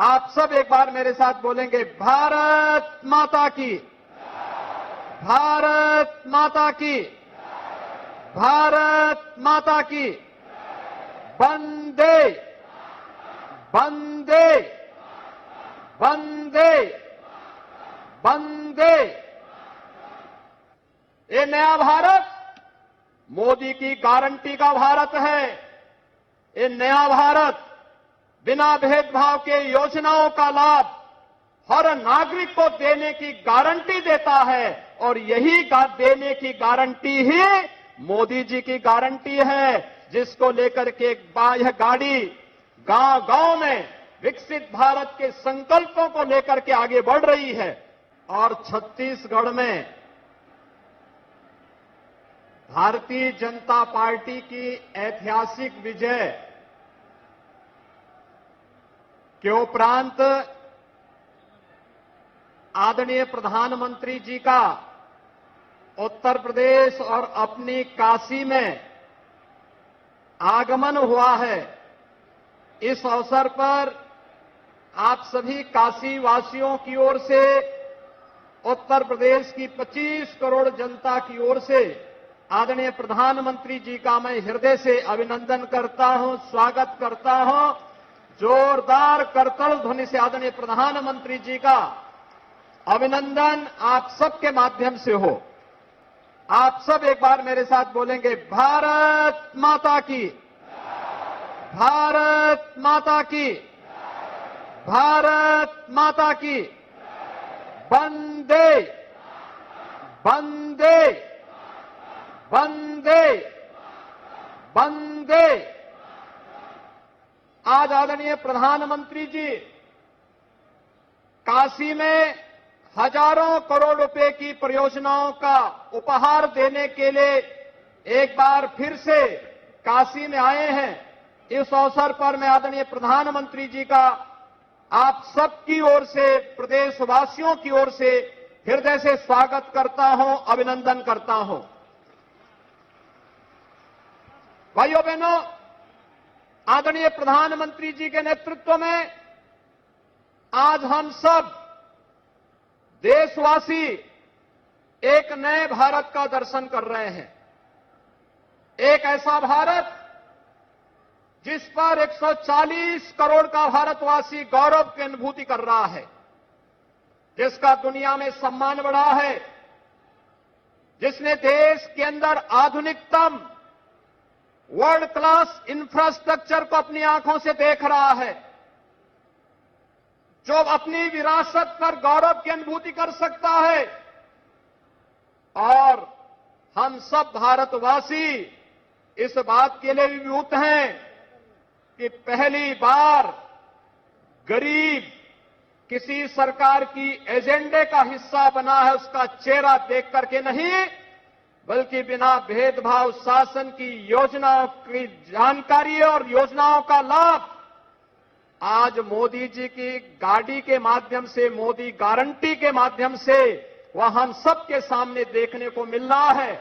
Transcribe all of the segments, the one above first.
आप सब एक बार मेरे साथ बोलेंगे, भारत माता की, भारत माता की, भारत माता की, वंदे वंदे वंदे वंदे। ये नया भारत मोदी की गारंटी का भारत है। ये नया भारत बिना भेदभाव के योजनाओं का लाभ हर नागरिक को देने की गारंटी देता है, और यही देने की गारंटी ही मोदी जी की गारंटी है, जिसको लेकर के यह गाड़ी गांव-गांव में विकसित भारत के संकल्पों को लेकर के आगे बढ़ रही है। और छत्तीसगढ़ में भारतीय जनता पार्टी की ऐतिहासिक विजय के उपरांत आदरणीय प्रधानमंत्री जी का उत्तर प्रदेश और अपनी काशी में आगमन हुआ है। इस अवसर पर आप सभी काशी वासियों की ओर से, उत्तर प्रदेश की 25 करोड़ जनता की ओर से आदरणीय प्रधानमंत्री जी का मैं हृदय से अभिनंदन करता हूं, स्वागत करता हूं। जोरदार करताल ध्वनि से आदरणीय प्रधानमंत्री जी का अभिनंदन आप सबके माध्यम से हो। आप सब एक बार मेरे साथ बोलेंगे, भारत माता की, भारत माता की, भारत माता की, वंदे वंदे वंदे वंदे। आज आदरणीय प्रधानमंत्री जी काशी में हजारों करोड़ रुपए की परियोजनाओं का उपहार देने के लिए एक बार फिर से काशी में आए हैं। इस अवसर पर मैं आदरणीय प्रधानमंत्री जी का आप सबकी ओर से, प्रदेशवासियों की ओर से हृदय से स्वागत करता हूं, अभिनंदन करता हूं। भाइयों बहनों, आदरणीय प्रधानमंत्री जी के नेतृत्व में आज हम सब देशवासी एक नए भारत का दर्शन कर रहे हैं। एक ऐसा भारत जिस पर 140 करोड़ का भारतवासी गौरव की अनुभूति कर रहा है, जिसका दुनिया में सम्मान बढ़ा है, जिसने देश के अंदर आधुनिकतम वर्ल्ड क्लास इंफ्रास्ट्रक्चर को अपनी आंखों से देख रहा है, जो अपनी विरासत पर गौरव की अनुभूति कर सकता है। और हम सब भारतवासी इस बात के लिए विभूत हैं कि पहली बार गरीब किसी सरकार की एजेंडे का हिस्सा बना है, उसका चेहरा देख करके नहीं, बल्कि बिना भेदभाव शासन की योजनाओं की जानकारी और योजनाओं का लाभ आज मोदी जी की गाड़ी के माध्यम से, मोदी गारंटी के माध्यम से वह हम सबके सामने देखने को मिल रहा है।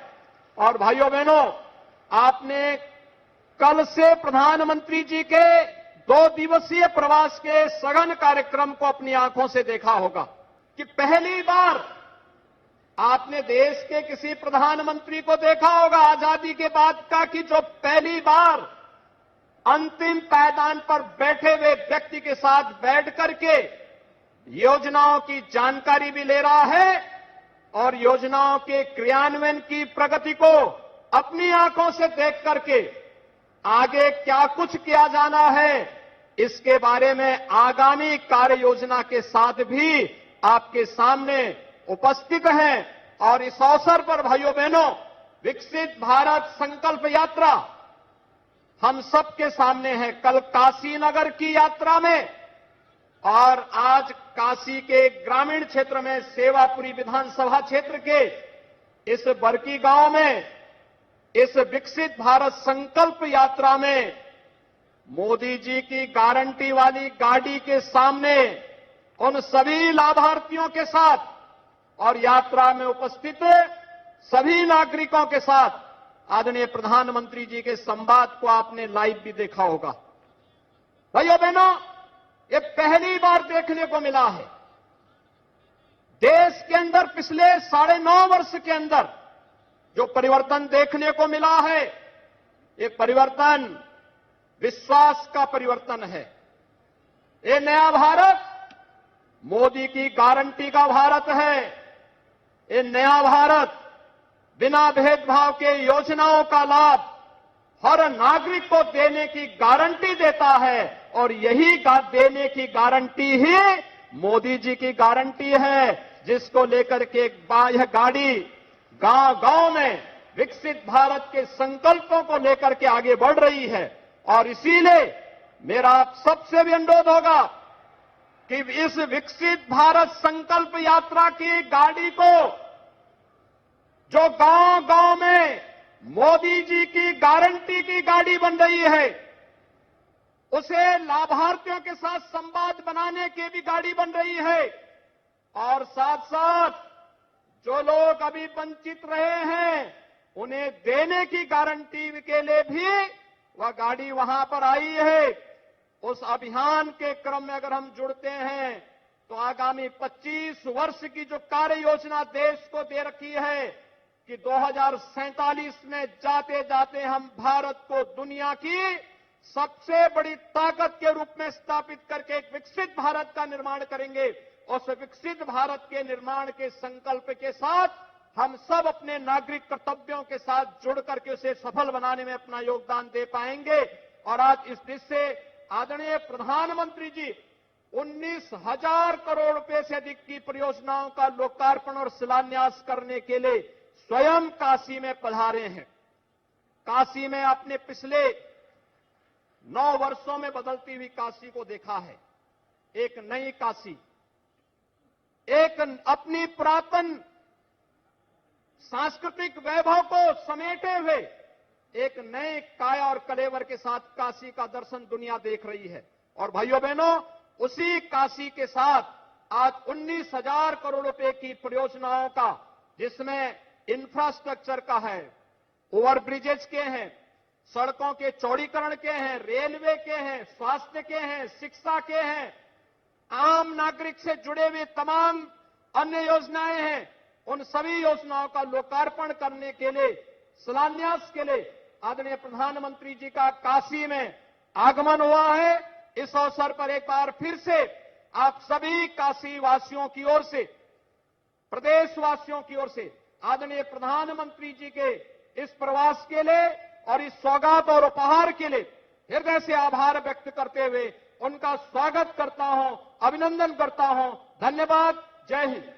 और भाइयों बहनों, आपने कल से प्रधानमंत्री जी के 2 दिवसीय प्रवास के सघन कार्यक्रम को अपनी आंखों से देखा होगा कि पहली बार आपने देश के किसी प्रधानमंत्री को देखा होगा आजादी के बाद का कि जो पहली बार अंतिम पायदान पर बैठे हुए व्यक्ति के साथ बैठ करके योजनाओं की जानकारी भी ले रहा है और योजनाओं के क्रियान्वयन की प्रगति को अपनी आंखों से देख करके आगे क्या कुछ किया जाना है, इसके बारे में आगामी कार्य योजना के साथ भी आपके सामने उपस्थित हैं। और इस अवसर पर भाइयों बहनों, विकसित भारत संकल्प यात्रा हम सबके सामने है। कल काशी नगर की यात्रा में और आज काशी के ग्रामीण क्षेत्र में सेवापुरी विधानसभा क्षेत्र के इस बरकी गांव में इस विकसित भारत संकल्प यात्रा में मोदी जी की गारंटी वाली गाड़ी के सामने उन सभी लाभार्थियों के साथ और यात्रा में उपस्थित सभी नागरिकों के साथ आदरणीय प्रधानमंत्री जी के संवाद को आपने लाइव भी देखा होगा। भाइयों बहनों, ये पहली बार देखने को मिला है। देश के अंदर पिछले 9.5 वर्ष के अंदर जो परिवर्तन देखने को मिला है, ये परिवर्तन विश्वास का परिवर्तन है। ये नया भारत मोदी की गारंटी का भारत है। ये नया भारत बिना भेदभाव के योजनाओं का लाभ हर नागरिक को देने की गारंटी देता है, और यही देने की गारंटी ही मोदी जी की गारंटी है, जिसको लेकर के यह गाड़ी गांव-गांव में विकसित भारत के संकल्पों को लेकर के आगे बढ़ रही है। और इसीलिए मेरा आप सबसे भी अनुरोध होगा कि इस विकसित भारत संकल्प यात्रा की गाड़ी को, जो गांव-गांव में मोदी जी की गारंटी की गाड़ी बन रही है, उसे लाभार्थियों के साथ संवाद बनाने की भी गाड़ी बन रही है, और साथ साथ जो लोग अभी वंचित रहे हैं उन्हें देने की गारंटी के लिए भी वह गाड़ी वहां पर आई है। उस अभियान के क्रम में अगर हम जुड़ते हैं तो आगामी 25 वर्ष की जो कार्य योजना देश को दे रखी है कि 2047 में जाते जाते हम भारत को दुनिया की सबसे बड़ी ताकत के रूप में स्थापित करके एक विकसित भारत का निर्माण करेंगे। उस विकसित भारत के निर्माण के संकल्प के साथ हम सब अपने नागरिक कर्तव्यों के साथ जुड़ करके उसे सफल बनाने में अपना योगदान दे पाएंगे। और आज इस दिश से आदरणीय प्रधानमंत्री जी 19,000 करोड़ रुपए से अधिक की परियोजनाओं का लोकार्पण और शिलान्यास करने के लिए स्वयं काशी में पधारे हैं। काशी में आपने पिछले 9 वर्षों में बदलती हुई काशी को देखा है। एक नई काशी, एक अपनी पुरातन सांस्कृतिक वैभव को समेटे हुए एक नए काया और कलेवर के साथ काशी का दर्शन दुनिया देख रही है। और भाइयों बहनों, उसी काशी के साथ आज 19,000 करोड़ रुपए की परियोजनाओं का, जिसमें इंफ्रास्ट्रक्चर का है, ओवरब्रिजेज के हैं, सड़कों के चौड़ीकरण के हैं, रेलवे के हैं, स्वास्थ्य के हैं, शिक्षा के हैं, आम नागरिक से जुड़े हुए तमाम अन्य योजनाएं हैं, उन सभी योजनाओं का लोकार्पण करने के लिए, शिलान्यास के लिए आदरणीय प्रधानमंत्री जी का काशी में आगमन हुआ है। इस अवसर पर एक बार फिर से आप सभी काशी वासियों की ओर से, प्रदेशवासियों की ओर से आदरणीय प्रधानमंत्री जी के इस प्रवास के लिए और इस सौगात और उपहार के लिए हृदय से आभार व्यक्त करते हुए उनका स्वागत करता हूं, अभिनंदन करता हूं। धन्यवाद। जय हिंद।